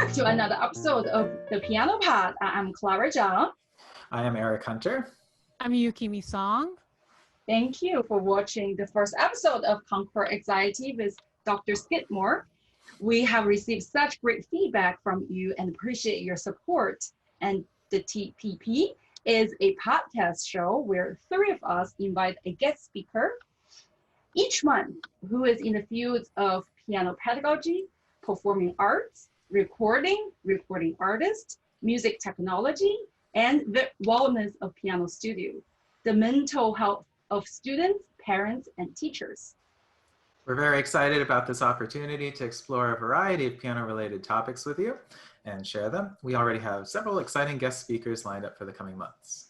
back to another episode of the Piano Pod. I'm Clara Zhang. I am Eric Hunter. I'm Yukimi Song. Thank you for watching the first episode of Conquer Anxiety with Dr. Skidmore. We have received such great feedback from you and appreciate your support. And the TPP is a podcast show where three of us invite a guest speaker each month who is in the fields of piano pedagogy, performing arts, recording artists, music technology, and the wellness of piano studio, the mental health of students, parents, and teachers. We're very excited about this opportunity to explore a variety of piano-related topics with you and share them. We already have several exciting guest speakers lined up for the coming months.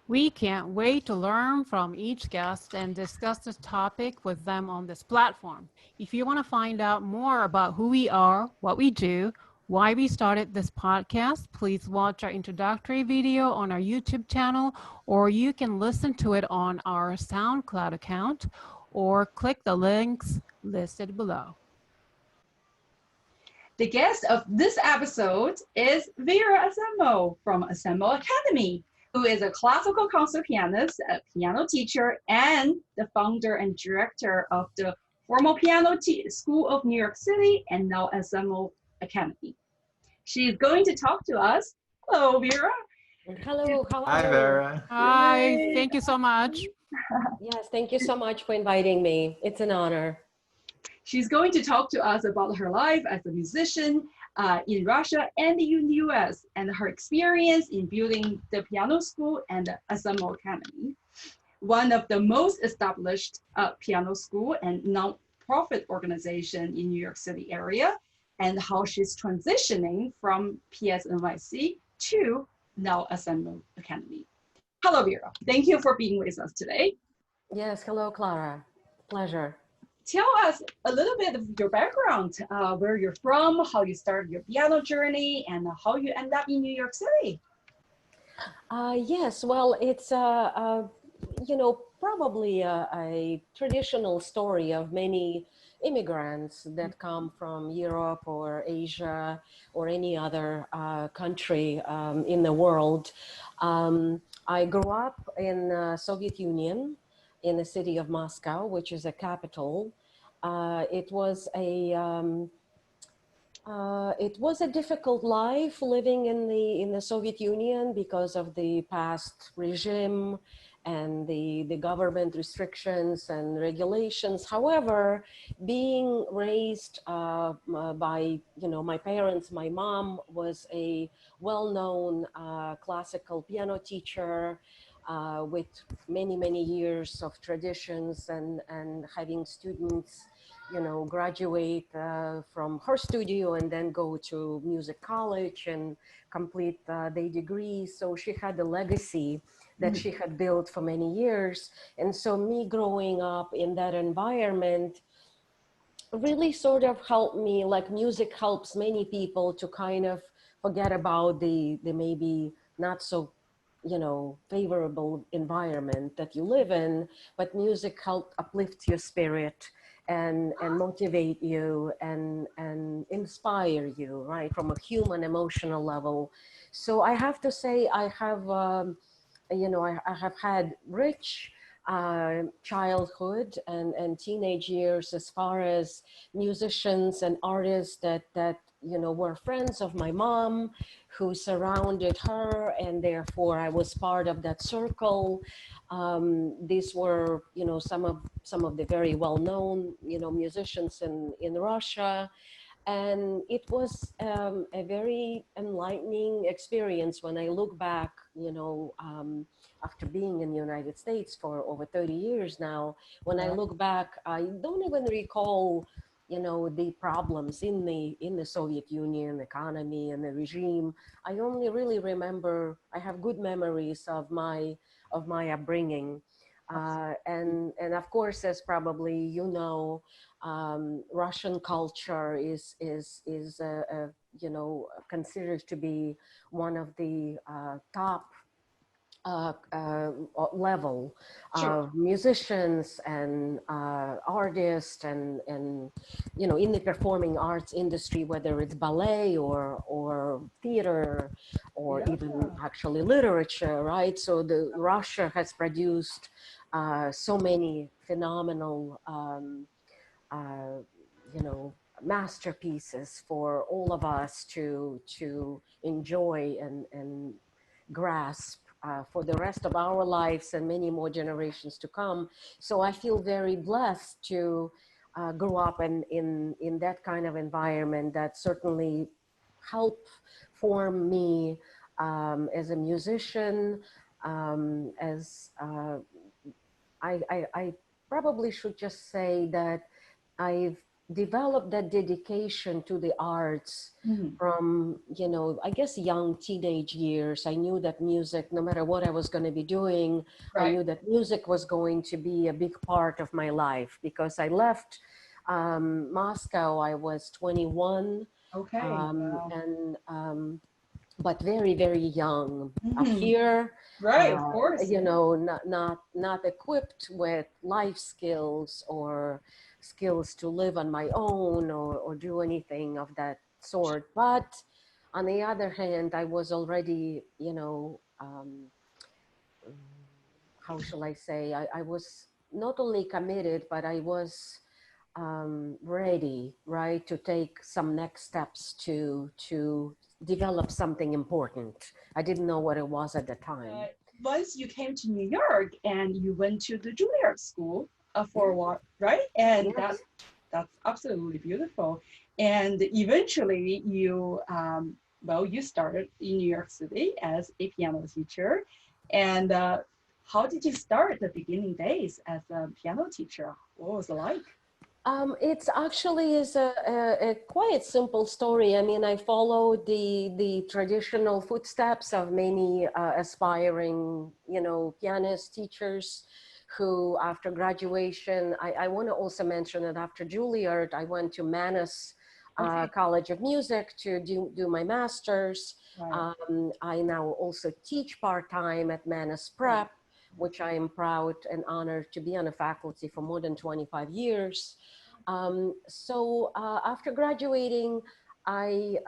We can't wait to learn from each guest and discuss this topic with them on this platform. If you want to find out more about who we are, what we do, why we started this podcast, please watch our introductory video on our YouTube channel, or you can listen to it on our SoundCloud account, or click the links listed below. The guest of this episode is Vera Anselmo from Anselmo Academy, who is a classical concert pianist, a piano teacher, and the founder and director of the formal piano school of New York City and now Anselmo Academy. She is going to talk to us. Hello, Vera. Hello, how are Hi, you? Vera. Hi, thank you so much. Yes, thank you so much for inviting me. It's an honor. She's going to talk to us about her life as a musician in Russia and in the US, and her experience in building the piano school and the Anselmo Academy, one of the most established piano school and non-profit organization in New York City area, and how she's transitioning from NYC to now Anselmo Academy. Hello, Vera. Thank you for being with us today. Yes, hello, Clara. Pleasure. Tell us a little bit of your background, where you're from, how you started your piano journey, and how you end up in New York City. Yes, well, it's, probably a traditional story of many immigrants that come from Europe or Asia or any other country in the world. I grew up in Soviet Union, in the city of Moscow, which is a capital. It was a difficult life living in the Soviet Union because of the past regime and the government restrictions and regulations. However, being raised by my parents, my mom was a well-known classical piano teacher with many years of traditions and having students graduate from her studio and then go to music college and complete their degrees. So she had a legacy that she had built for many years. And so me growing up in that environment really sort of helped me, like music helps many people to kind of forget about the maybe not so favorable environment that you live in, but music helped uplift your spirit and motivate you and inspire you, right, from a human emotional level. So I have to say I have, I have had rich childhood and teenage years as far as musicians and artists that were friends of my mom, who surrounded her, and therefore I was part of that circle. These were, some of the very well-known, musicians in Russia. And it was a very enlightening experience when I look back, after being in the United States for over 30 years now. When I look back, I don't even recall the problems in the Soviet Union economy and the regime. I only really remember, I have good memories of my upbringing. And of course, as probably Russian culture is considered to be one of the top level Sure. of musicians and artists and you know, in the performing arts industry, whether it's ballet or theater or Yeah. even actually literature, right? So the Russia has produced so many phenomenal you know, masterpieces for all of us to enjoy and grasp for the rest of our lives and many more generations to come. So I feel very blessed to grow up in that kind of environment that certainly helped form me as a musician, as I probably should just say that I've developed that dedication to the arts Mhm. from, you know, I guess young teenage years. I knew that music, no matter what I was going to be doing, I Right. knew that music was going to be a big part of my life because I left Moscow. I was 21 Okay. Wow. and but very, very young. Up Mhm. here, Right. Of course. you know, not equipped with life skills or skills to live on my own or do anything of that sort. But on the other hand, I was already, you know, how shall I say, I was not only committed, but I was ready, right, to take some next steps to develop something important. I didn't know what it was at the time. Once you came to New York and you went to the Juilliard School for a Yeah. while, right? And Yes. that's absolutely beautiful. And eventually, you well, you started in New York City as a piano teacher. And how did you start the beginning days as a piano teacher? What was it like? It's actually is a quite simple story. I mean, I followed the traditional footsteps of many aspiring, you know, pianist teachers who, after graduation, I want to also mention that after Juilliard, I went to Manus Okay. College of Music to do my master's. Right. I now also teach part-time at Manus Right. Prep, which I am proud and honored to be on a faculty for more than 25 years. So after graduating, I,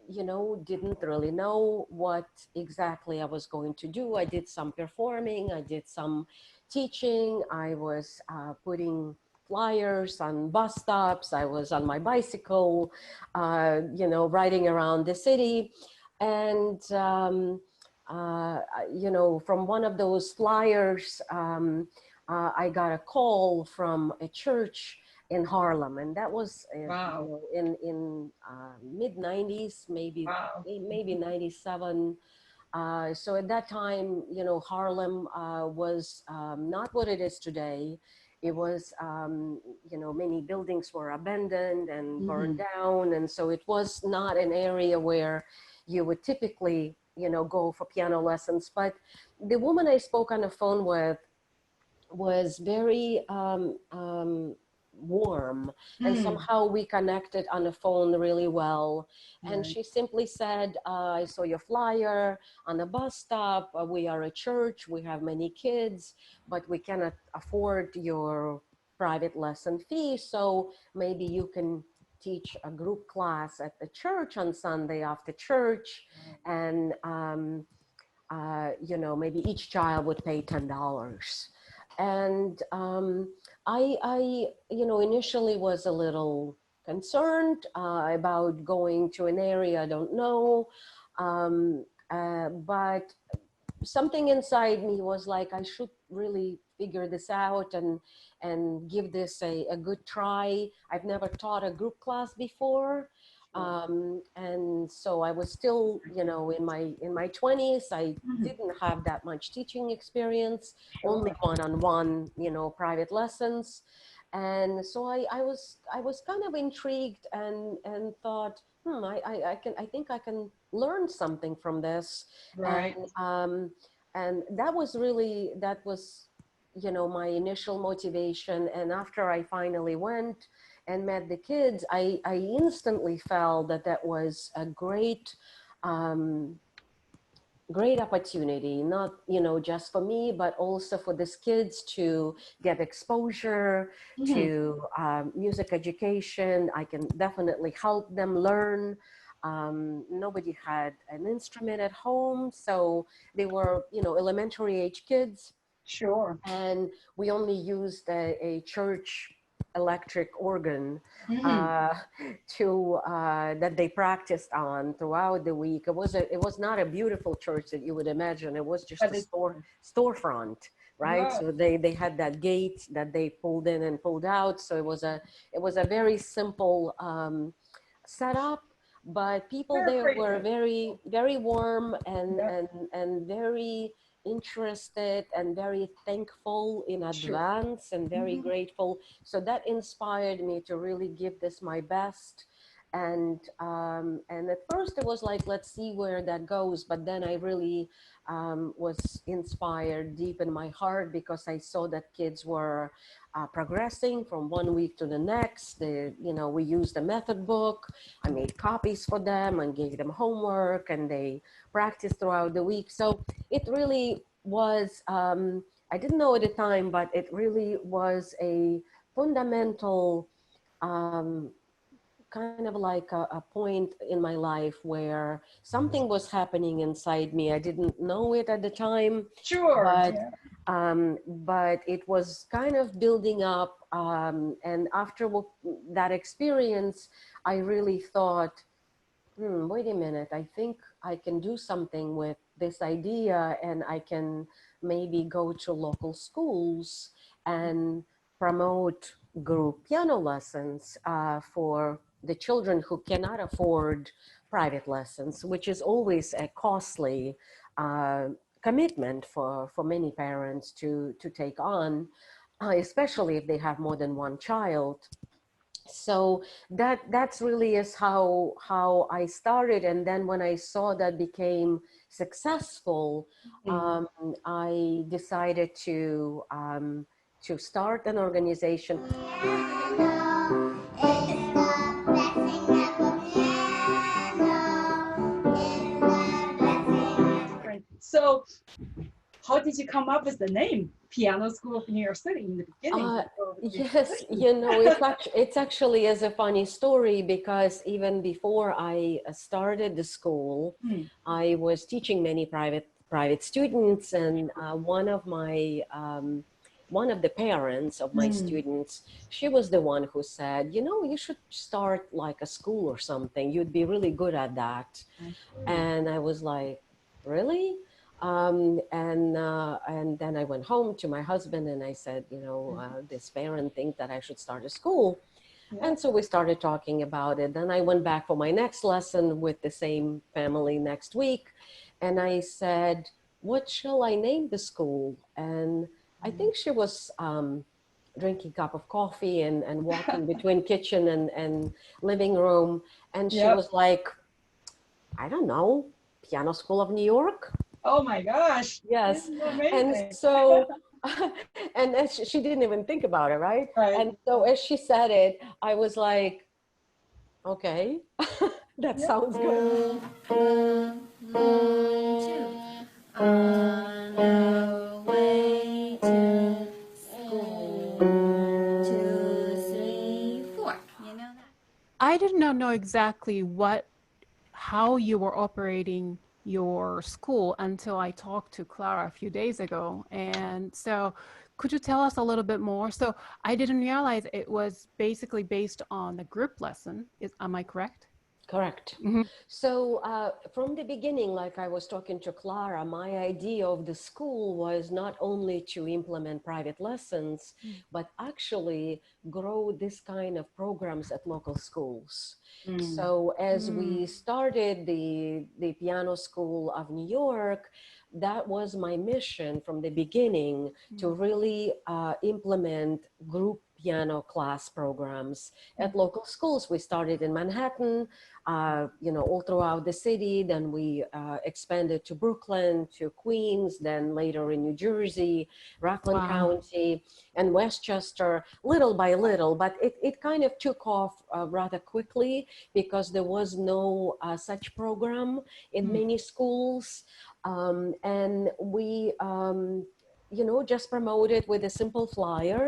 you know, didn't really know what exactly I was going to do. I did some performing, I did some teaching, I was putting flyers on bus stops, I was on my bicycle, you know, riding around the city. And, you know, from one of those flyers, I got a call from a church in Harlem, and that was you Wow. know, in mid 90s, Wow. maybe 97. So at that time, you know, Harlem was not what it is today. It was, you know, many buildings were abandoned and burned Mhm. down, and so it was not an area where you would typically, you know, go for piano lessons. But the woman I spoke on the phone with was very warm, and Mm. somehow we connected on the phone really well. And Right. she simply said, I saw your flyer on the bus stop. We are a church, we have many kids, but we cannot afford your private lesson fee, so maybe you can teach a group class at the church on Sunday after church. And you know, maybe each child would pay $10. And you know, initially was a little concerned about going to an area I don't know. But something inside me was like, I should really figure this out and give this a good try. I've never taught a group class before. Sure. And so I was still, you know, in my 20s. I Mhm. didn't have that much teaching experience, only Sure. one-on-one, you know, private lessons. And so I was kind of intrigued and thought, I think I can learn something from this. And Right. and that was, you know, my initial motivation. And after I finally went and met the kids, I instantly felt that that was a great great opportunity, not, you know, just for me, but also for these kids to get exposure Mhm. to music education. I can definitely help them learn. Nobody had an instrument at home, so they were, you know, elementary age kids, Sure. and we only used a church electric organ Mhm. uh, to that they practiced on throughout the week. It was not a beautiful church that you would imagine. It was just a But it's storefront, right? right. So they had that gate that they pulled in and pulled out. So it was a very simple setup. But people Very there were creative. very warm Yep. and very interested and very thankful in Sure. advance and very Mhm. grateful. So that inspired me to really give this my best. And at first it was like, let's see where that goes. But then I really was inspired deep in my heart because I saw that kids were progressing from one week to the next. You know, we used a method book. I made copies for them and gave them homework, and they practiced throughout the week. So it really was, I didn't know at the time, but it really was a fundamental kind of like a point in my life where something was happening inside me. I didn't know it at the time, Sure. but Yeah. but it was kind of building up. And after that experience, I really thought, wait a minute, I think I can do something with this idea, and I can maybe go to local schools and promote group piano lessons for the children who cannot afford private lessons, which is always a costly uh, commitment for many parents to take on, especially if they have more than one child. So that's really is how I started. And then when I saw that became successful, Mhm. I decided to start an organization. Great. So, how did you come up with the name Piano School of New York City in the beginning? Uh, Or yes, you know, it's actually is a funny story because even before I started the school, Hmm. I was teaching many private students, and one of the parents of my Hmm. students, she was the one who said, you know, you should start like a school or something. You'd be really good at that. I see. And I was like, really? And then I went home to my husband and I said, you know, this parent thinks that I should start a school. Yeah. And so we started talking about it. Then I went back for my next lesson with the same family next week. And I said, what shall I name the school? And I think she was drinking a cup of coffee and walking between kitchen and living room. And she Yep. was like, I don't know, Piano School of New York. Oh my gosh. This Yes. is And amazing. so, and as she didn't even think about it, right? Right. And so as she said it, I was like, okay, that Yep. sounds good. On our way to school. 2, 3, 4. You know that? I did not know exactly how you were operating your school until I talked to Clara a few days ago. And so could you tell us a little bit more? So I didn't realize it was basically based on the group lesson. Am I correct? Correct. Mhm. So from the beginning, like I was talking to Clara, my idea of the school was not only to implement private lessons, but actually grow this kind of programs at local schools. Mm. So as we started the Piano School of New York, that was my mission from the beginning, to really implement group piano class programs at local schools. We started in Manhattan, all throughout the city. Then we expanded to Brooklyn, to Queens, then later in New Jersey, Rockland Wow. County, and Westchester, little by little. But it kind of took off rather quickly because there was no such program in many schools. And we, just promoted with a simple flyer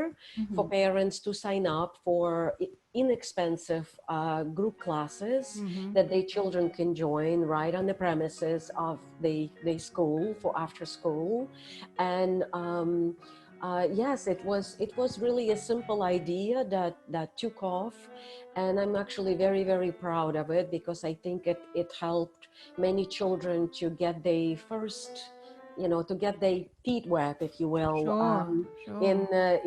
for parents to sign up for inexpensive group classes that their children can join right on the premises of the school for after school. And yes, it was really a simple idea that took off, and I'm actually very, very proud of it because I think it helped many children to get their first, to get their feet wet, if you will, Sure.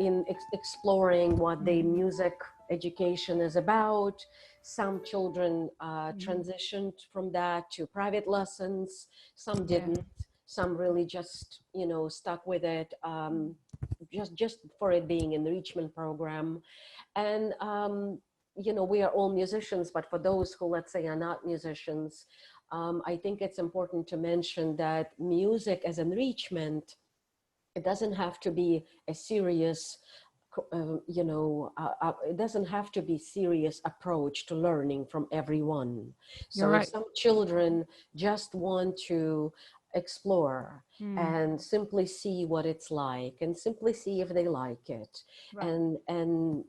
in exploring what the music education is about. Some children transitioned from that to private lessons, some didn't. Some really just, stuck with it, just for it being an enrichment program. And, we are all musicians, but for those who, let's say, are not musicians, I think it's important to mention that music as enrichment, it doesn't have to be a serious, it doesn't have to be serious approach to learning from everyone. So You're if right. some children just want to explore and simply see what it's like and simply see if they like it, Right. and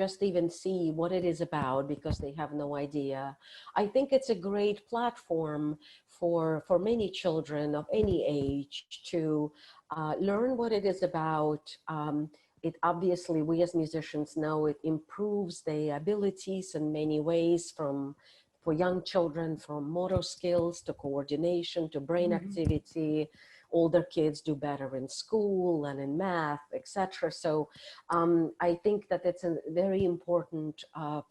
just even see what it is about because they have no idea, I think it's a great platform for many children of any age to learn what it is about. It obviously, we as musicians know, it improves their abilities in many ways, for young children, from motor skills to coordination to brain activity. Older kids do better in school and in math, etc. So I think that it's a very important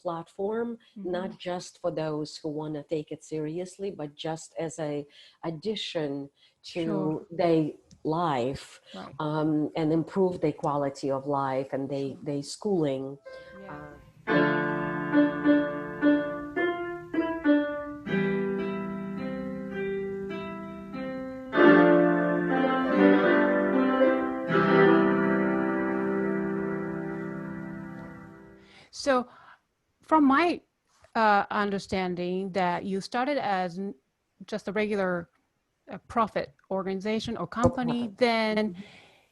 platform, not just for those who want to take it seriously, but just as a addition to their life, Right. and improve their quality of life and their schooling. So from my understanding that you started as just a regular profit organization or company, then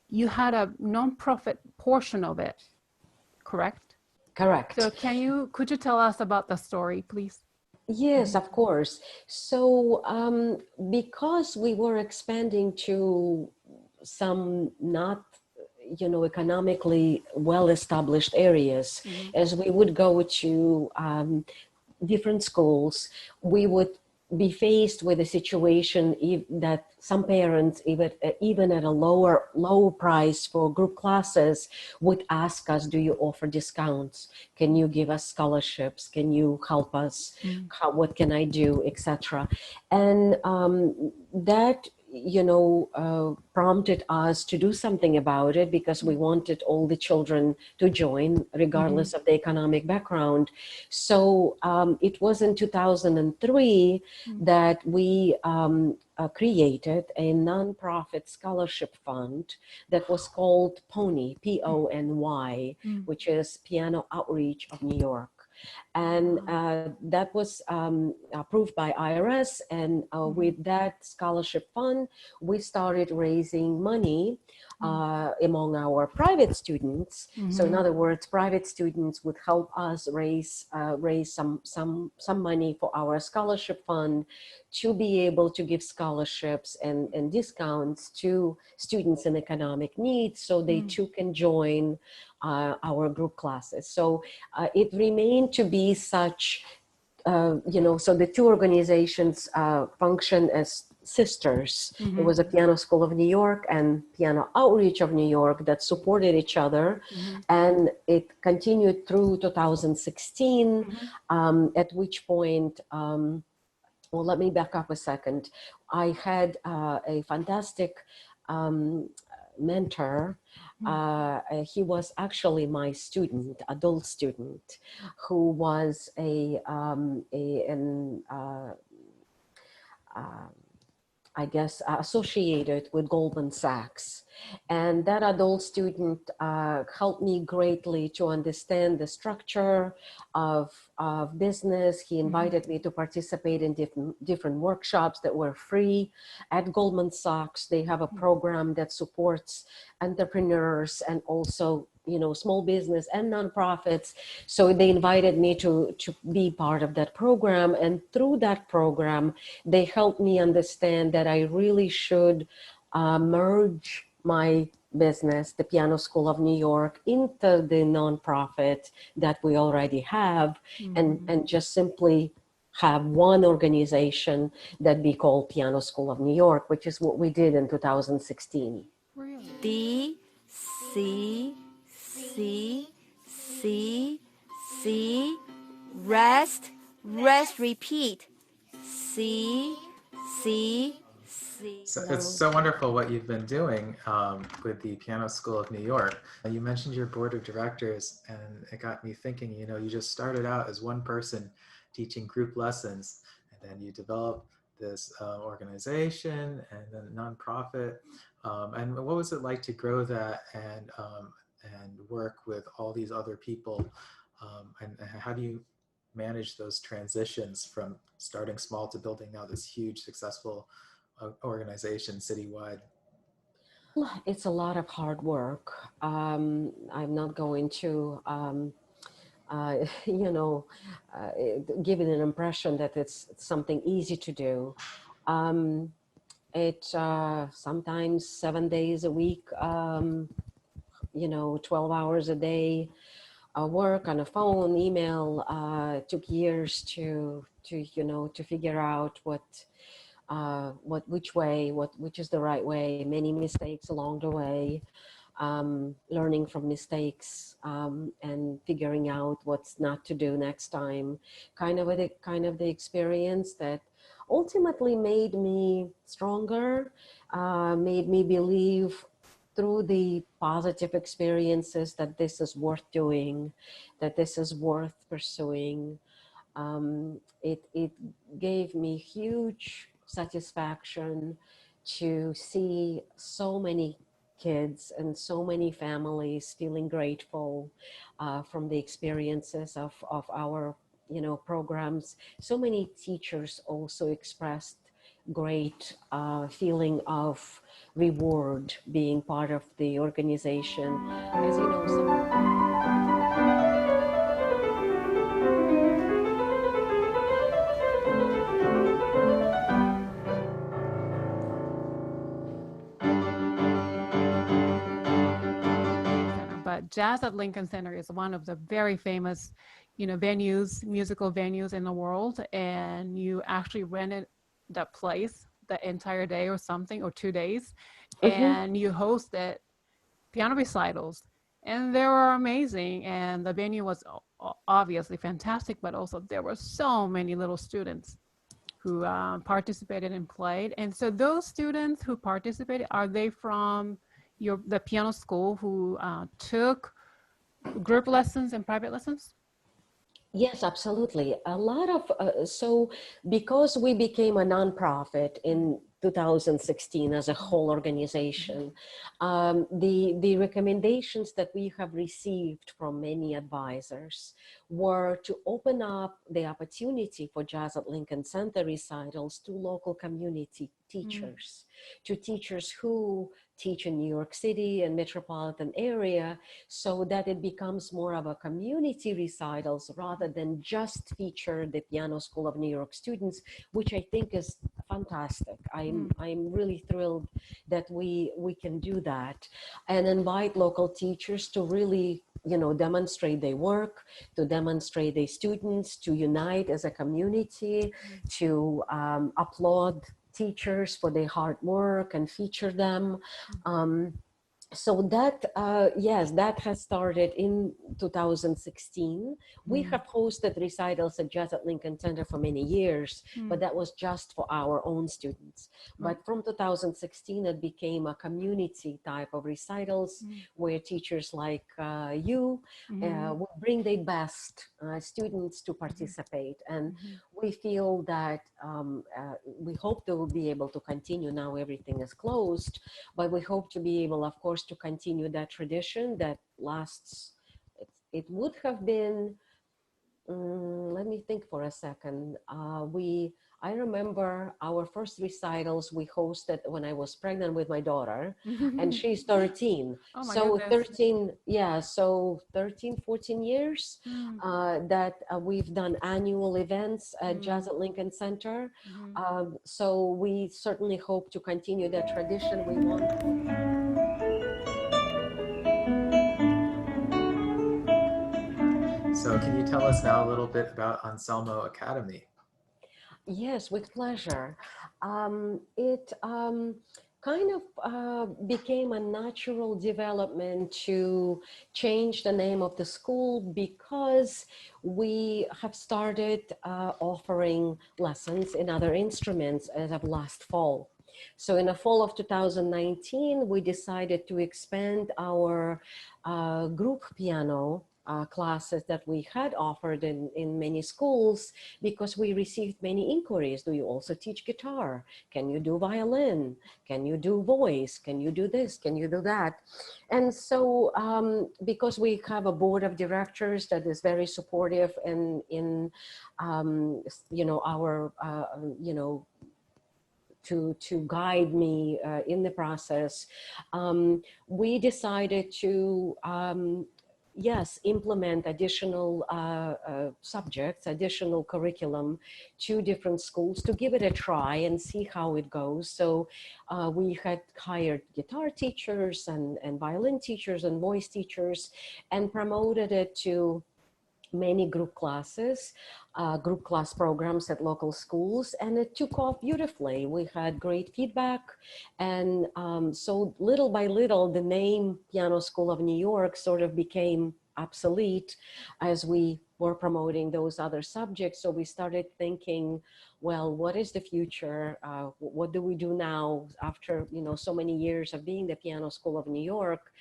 you had a nonprofit portion of it, correct? Correct. So could you tell us about the story, please? Yes, of course. So because we were expanding to some not economically well-established areas, as we would go to different schools, we would be faced with a situation that some parents, even at a low price for group classes, would ask us, do you offer discounts? Can you give us scholarships? Can you help us? What can I do, etc. And that prompted us to do something about it, because we wanted all the children to join regardless of the economic background. So it was in 2003 that we created a nonprofit scholarship fund that was called PONY, P-O-N-Y, which is Piano Outreach of New York. And that was approved by IRS. And with that scholarship fund, we started raising money among our private students. So in other words, private students would help us raise some money for our scholarship fund to be able to give scholarships and discounts to students in economic need, so they too can join our group classes. So it remained to be such, so the two organizations function as sisters. It was a Piano School of New York and Piano Outreach of New York that supported each other. And it continued through 2016, at which point, well, let me back up a second. I had a fantastic mentor He was actually my student, adult student, who was I guess, associated with Goldman Sachs. And that adult student helped me greatly to understand the structure of business. He invited me to participate in different workshops that were free at Goldman Sachs. They have a program that supports entrepreneurs and also, you know, small business and nonprofits. So they invited me to be part of that program. And through that program, they helped me understand that I really should merge my business, the Piano School of New York, into the nonprofit that we already have, and just simply have one organization that we call Piano School of New York, which is what we did in 2016. Really? D, C, C, C, C, rest, rest, repeat. C, C, C. So it's so wonderful what you've been doing with the Piano School of New York. You mentioned your board of directors, and it got me thinking, you know, you just started out as one person teaching group lessons, and then you developed this organization and then a nonprofit. And what was it like to grow that and work with all these other people? And how do you manage those transitions from starting small to building now this huge, successful organization citywide? It's a lot of hard work. I'm not going to, you know, give it an impression that it's something easy to do. It sometimes 7 days a week, you know, 12 hours a day, work on a phone, email, took years to you know, to figure out which is the right way, many mistakes along the way, learning from mistakes, and figuring out what's not to do next time, kind of the experience that ultimately made me stronger, made me believe through the positive experiences that this is worth doing, that this is worth pursuing. It gave me huge satisfaction to see so many kids and so many families feeling grateful from the experiences of our, you know, programs. So many teachers also expressed great feeling of reward being part of the organization. As you know, But Jazz at Lincoln Center is one of the very famous, you know, venues, musical venues in the world. And you actually rented that place the entire day or something, or 2 days, and you hosted piano recitals, and they were amazing. And the venue was obviously fantastic, but also there were so many little students who participated and played. And so those students who participated, are they from the piano school who took group lessons and private lessons? Yes, absolutely. A lot of, so because we became a nonprofit in 2016 as a whole organization, the recommendations that we have received from many advisors were to open up the opportunity for Jazz at Lincoln Center recitals to local community teachers, to teachers who teach in New York City and metropolitan area, so that it becomes more of a community recitals rather than just feature the Piano School of New York students, which I think is fantastic. I'm really thrilled that we can do that and invite local teachers to really, you know, demonstrate their work, to demonstrate their students, to unite as a community, to applaud teachers for their hard work and feature them. so that, yes, that has started in 2016. We have hosted recitals at Jazz at Lincoln Center for many years, but that was just for our own students. But from 2016, it became a community type of recitals where teachers like you will bring their best students to participate. And we feel that we hope they will be able to continue. Now everything is closed, but we hope to be able, of course, to continue that tradition that lasts. It would have been, let me think for a second. I remember our first recitals we hosted when I was pregnant with my daughter, and she's 13. Oh my So goodness. 13, yeah, so 13, 14 years that we've done annual events at Jazz at Lincoln Center. So we certainly hope to continue that tradition. We want. So can you tell us now a little bit about Anselmo Academy? Yes, with pleasure. It kind of became a natural development to change the name of the school because we have started offering lessons in other instruments as of last fall. So in the fall of 2019, we decided to expand our group piano classes that we had offered in many schools because we received many inquiries. Do you also teach guitar? Can you do violin? Can you do voice? Can you do this? Can you do that? And so because we have a board of directors that is very supportive in you know, our, you know, to guide me in the process, we decided to yes, implement additional subjects, additional curriculum to different schools to give it a try and see how it goes. So we had hired guitar teachers and violin teachers and voice teachers and promoted it to many group classes, group class programs at local schools, and it took off beautifully. We had great feedback. And so little by little, the name Piano School of New York sort of became obsolete as we were promoting those other subjects. So we started thinking, well, what is the future? What do we do now after, you know, so many years of being the Piano School of New York?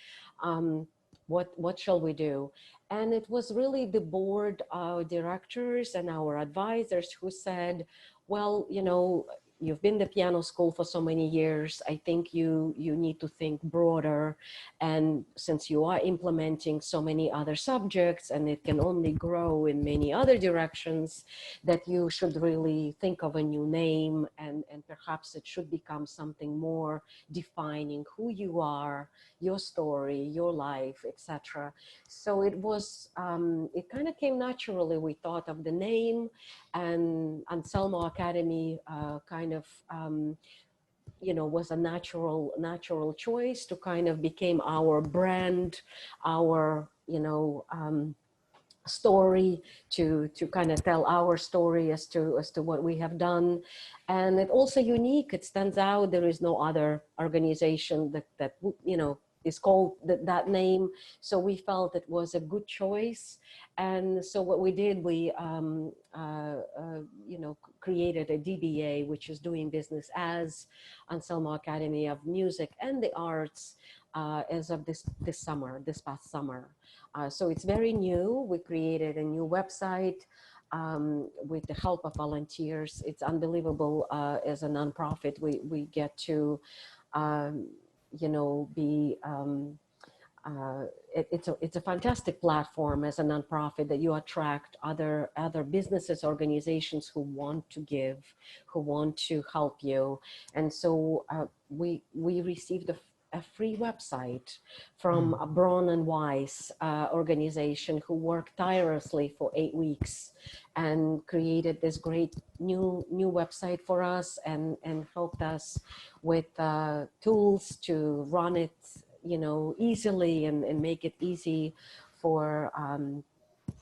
What shall we do? And it was really the board of directors and our advisors who said, well, you know, you've been the piano school for so many years. I think you need to think broader. And since you are implementing so many other subjects and it can only grow in many other directions, that you should really think of a new name and perhaps it should become something more defining who you are, your story, your life, etc. So it was, it kind of came naturally. We thought of the name, and Anselmo Academy kind of, you know, was a natural choice to kind of became our brand, our, you know, story to kind of tell our story as to what we have done. And it also unique, it stands out. There is no other organization that you know, is called that name. So we felt it was a good choice. And so what we did, we you know, created a DBA, which is doing business as Anselmo Academy of Music and the Arts as of this past summer. So it's very new. We created a new website with the help of volunteers. It's unbelievable. As a nonprofit, we get to you know, be, it's a fantastic platform as a nonprofit that you attract other businesses, organizations who want to give, who want to help you. And so we received a free website from a Braun and Weiss organization who worked tirelessly for 8 weeks and created this great new website for us and helped us with tools to run it, you know, easily and make it easy for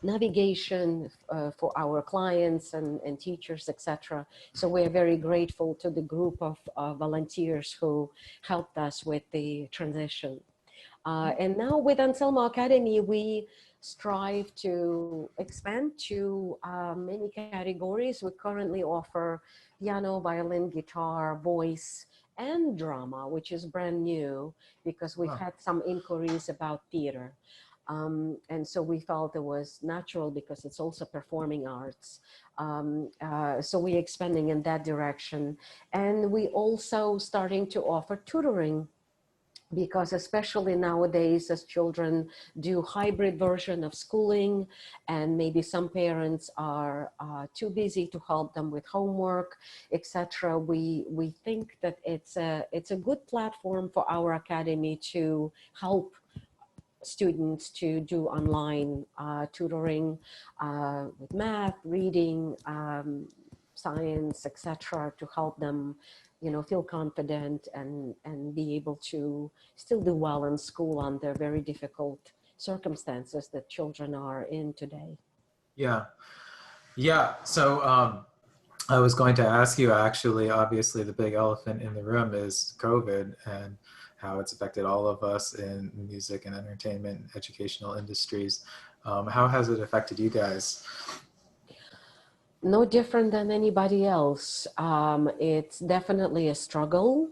navigation for our clients and teachers, etc. So we're very grateful to the group of volunteers who helped us with the transition. And now with Anselmo Academy, we strive to expand to many categories. We currently offer piano, violin, guitar, voice, and drama, which is brand new because we've had some inquiries about theater. And so we felt it was natural because it's also performing arts. So we're expanding in that direction. And we also starting to offer tutoring, because especially nowadays, as children do hybrid version of schooling, and maybe some parents are too busy to help them with homework, etc. We think that it's a good platform for our academy to help students to do online tutoring with math, reading, science, etc., to help them, feel confident and be able to still do well in school under very difficult circumstances that children are in today. Yeah. Yeah. So I was going to ask you, actually, obviously the big elephant in the room is COVID and how it's affected all of us in music and entertainment, educational industries. How has it affected you guys? No different than anybody else. It's definitely a struggle.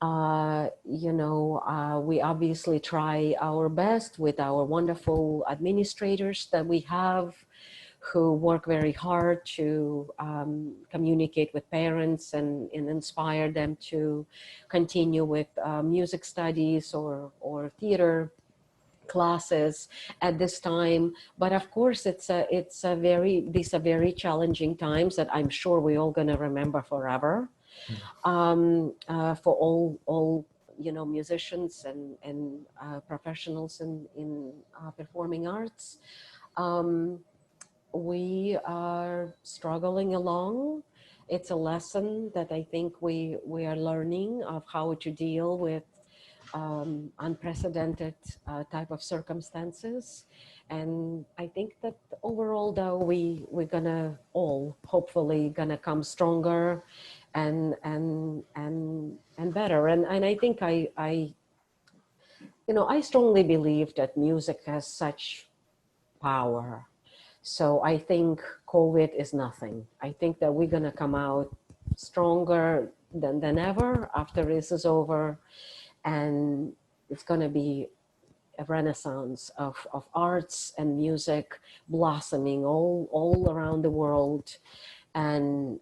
We obviously try our best with our wonderful administrators that we have, who work very hard to communicate with parents and inspire them to continue with music studies or theater classes at this time. But of course, these are very challenging times that I'm sure we're all going to remember forever. For all musicians and professionals in performing arts. We are struggling along. It's a lesson that I think we are learning of how to deal with unprecedented type of circumstances. And I think that overall, though, we're gonna all hopefully gonna come stronger and better. And I think I strongly believe that music has such power. So I think COVID is nothing. I think that we're gonna come out stronger than ever after this is over. And it's gonna be a renaissance of arts and music blossoming all around the world. And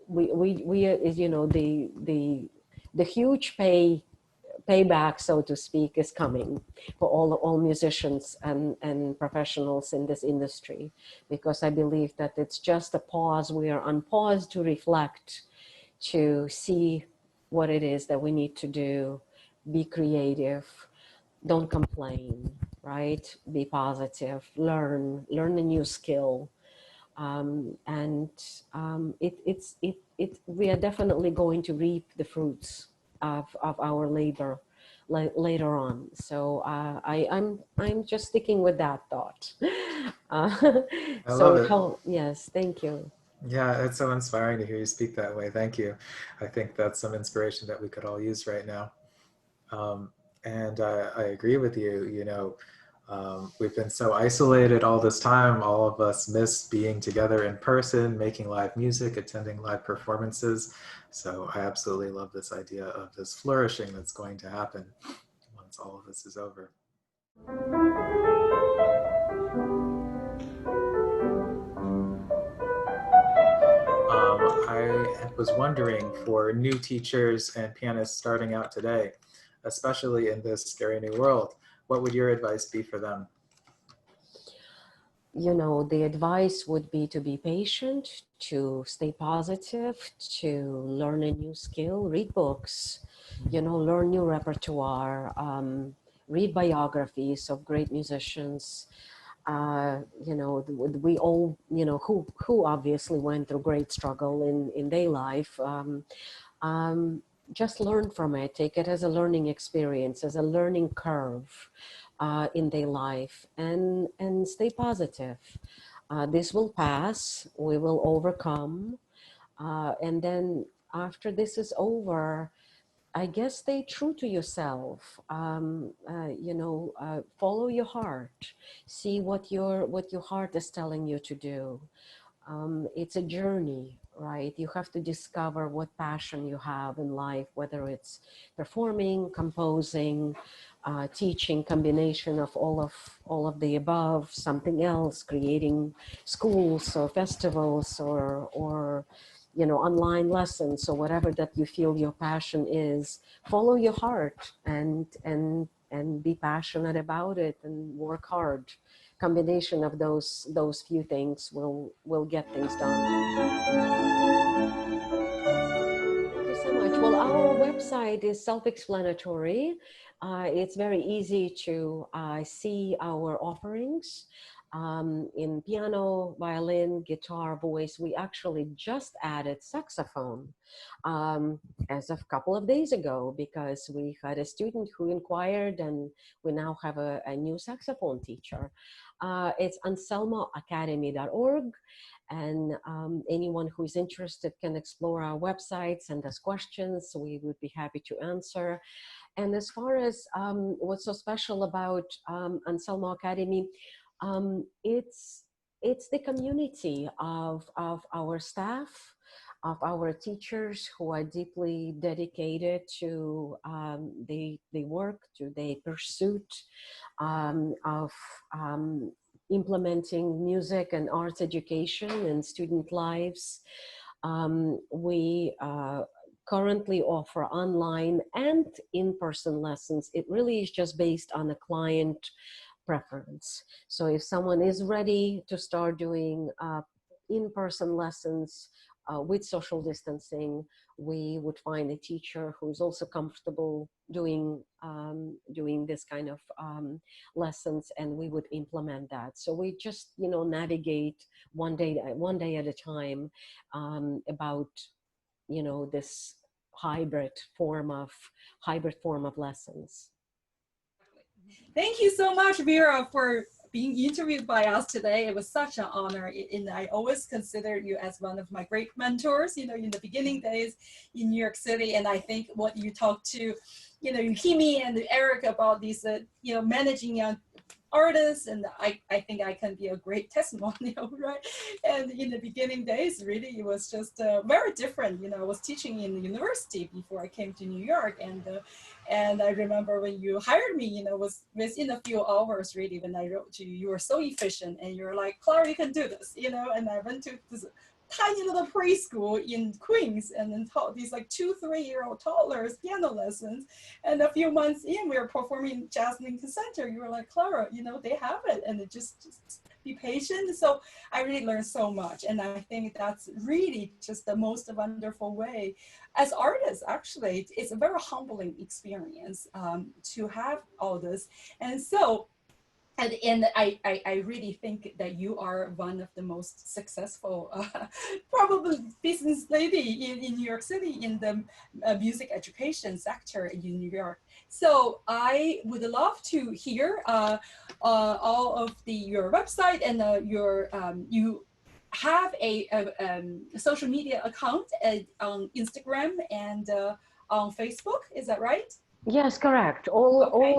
we the huge payback, so to speak, is coming for all musicians and professionals in this industry, because I believe that it's just a pause. We are on pause to reflect, to see what it is that we need to do, be creative, don't complain, right? Be positive, learn a new skill. We are definitely going to reap the fruits of our labor later on. So I'm just sticking with that thought. I love it. Yes, thank you. Yeah, it's so inspiring to hear you speak that way. Thank you. I think that's some inspiration that we could all use right now. And I agree with you. We've been so isolated all this time. All of us miss being together in person, making live music, attending live performances. So I absolutely love this idea of this flourishing that's going to happen once all of this is over. I was wondering, for new teachers and pianists starting out today, especially in this scary new world, what would your advice be for them? The advice would be to be patient, to stay positive, to learn a new skill, read books, learn new repertoire, read biographies of great musicians. We all, who obviously went through great struggle in their life. Just learn from it, take it as a learning experience, as a learning curve in their life, and stay positive. This will pass, we will overcome. And then after this is over, I guess stay true to yourself. Follow your heart. See what your heart is telling you to do. It's a journey, right? You have to discover what passion you have in life, whether it's performing, composing, teaching, combination of all of the above, something else, creating schools or festivals or online lessons or whatever that you feel your passion is. Follow your heart and be passionate about it and work hard. Combination of those few things will get things done. Thank you so much. Well, our website is self-explanatory. It's very easy to see our offerings in piano, violin, guitar, voice. We actually just added saxophone um, as of a couple of days ago because we had a student who inquired, and we now have a new saxophone teacher. It's anselmoacademy.org. And anyone who is interested can explore our website, send us questions. We would be happy to answer. And as far as what's so special about Anselmo Academy, it's the community of our staff, of our teachers who are deeply dedicated to the work, to the pursuit of implementing music and arts education in student lives. We currently offer online and in-person lessons. It really is just based on a client preference. So if someone is ready to start doing in-person lessons with social distancing, we would find a teacher who's also comfortable doing this kind of lessons, and we would implement that. So we just navigate one day at a time about this hybrid form of lessons. Thank you so much, Vera, for being interviewed by us today. It was such an honor, and I always considered you as one of my great mentors, in the beginning days in New York City. And I think what you talked to, Yuhimi and Eric about these, managing young artists, and I think I can be a great testimonial, right? And in the beginning days, really, it was just very different. I was teaching in the university before I came to New York, and I remember when you hired me, was within a few hours, really, when I wrote to you, you were so efficient, and you're like, Clara, you can do this, and I went to this tiny little preschool in Queens and then taught these like 2-3-year-old toddlers piano lessons. And a few months in, we were performing Jazz Lincoln Center. You were like, Clara, they have it, and it just be patient. So I really learned so much, and I think that's really just the most wonderful way. As artists, actually, it's a very humbling experience to have all this, and so. And I really think that you are one of the most successful, probably business lady in New York City in the music education sector in New York. So I would love to hear all of your website and you have a social media account on Instagram and on Facebook. Is that right? Yes, correct. Okay.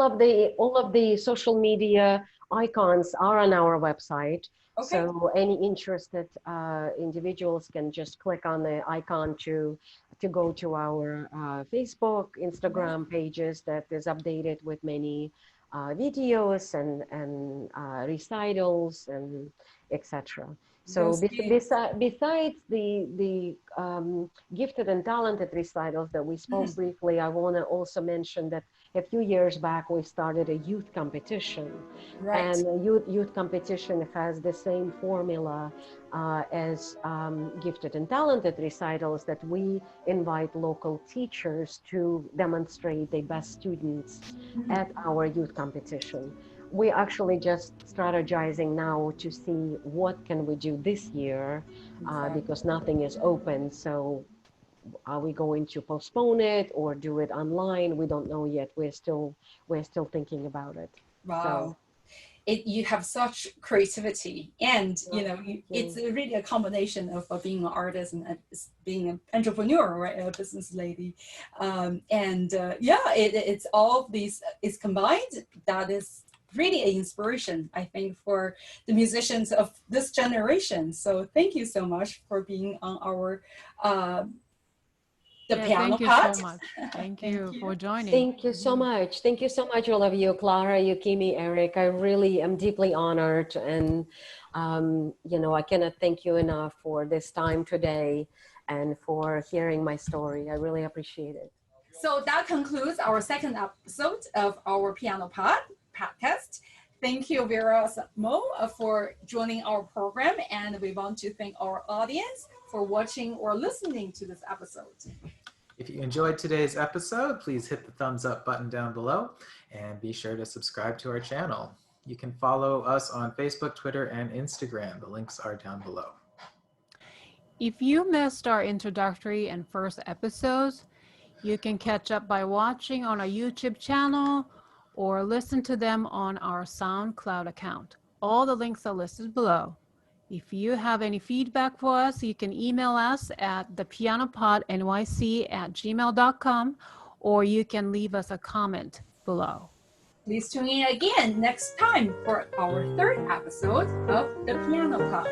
All of the social media icons are on our website. Okay. So any interested individuals can just click on the icon to go to our Facebook, Instagram pages that is updated with many videos and recitals and etc. So besides the gifted and talented recitals that we spoke briefly, I want to also mention that a few years back we started a youth competition, and a youth competition has the same formula as gifted and talented recitals, that we invite local teachers to demonstrate the best students at our youth competition. We're actually just strategizing now to see what can we do this year because nothing is open. So are we going to postpone it or do it online? We don't know yet. We're still thinking about it. Wow. you have such creativity, and it's really a combination of being an artist and being an entrepreneur, right? A business lady, it's all of these is combined. That is really an inspiration, I think, for the musicians of this generation. So thank you so much for being on our piano thank you part. so much. Thank you for joining. Thank you so much. Thank you so much, all of you, Clara, Yukimi, Eric. I really am deeply honored, and I cannot thank you enough for this time today and for hearing my story. I really appreciate it. So that concludes our second episode of our Piano podcast. Thank you, Vera Anselmo, for joining our program, and we want to thank our audience for watching or listening to this episode. If you enjoyed today's episode, please hit the thumbs up button down below and be sure to subscribe to our channel. You can follow us on Facebook, Twitter, and Instagram. The links are down below. If you missed our introductory and first episodes, you can catch up by watching on our YouTube channel or listen to them on our SoundCloud account. All the links are listed below. If you have any feedback for us, you can email us at thepianopodnyc@gmail.com, or you can leave us a comment below. Please tune in again next time for our third episode of The Piano Pod.